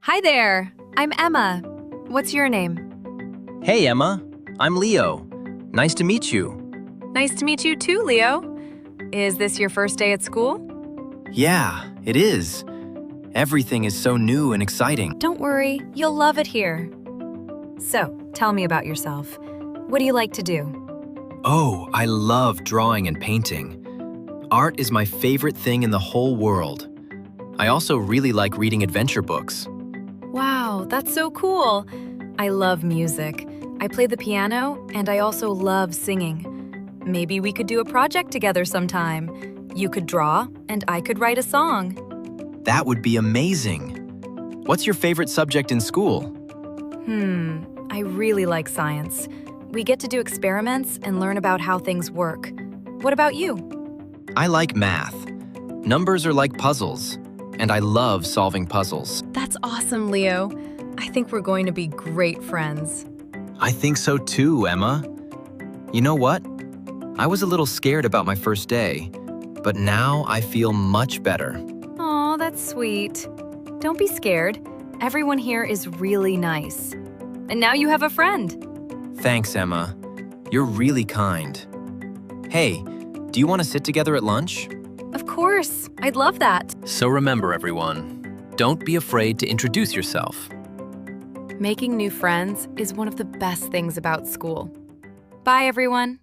Hi there, I'm Emma. What's your name? Hey, Emma. I'm Leo. Nice to meet you. Nice to meet you too, Leo. Is this your first day at school? Yeah, it is. Everything is so new and exciting. Don't worry, you'll love it here. So, tell me about yourself. What do you like to do? Oh, I love drawing and painting. Art is my favorite thing in the whole world. I also really like reading adventure books. Wow, that's so cool. I love music. I play the piano, and I also love singing. Maybe we could do a project together sometime. You could draw, and I could write a song. That would be amazing. What's your favorite subject in school? I really like science. We get to do experiments and learn about how things work. What about you? I like math. Numbers are like puzzles, and I love solving puzzles. That's awesome, Leo. I think we're going to be great friends. I think so too, Emma. You know what? I was a little scared about my first day, but now I feel much better. Aw, that's sweet. Don't be scared. Everyone here is really nice. And now you have a friend. Thanks, Emma. You're really kind. Hey, do you want to sit together at lunch? Of course, I'd love that. So remember, everyone, don't be afraid to introduce yourself. Making new friends is one of the best things about school. Bye, everyone.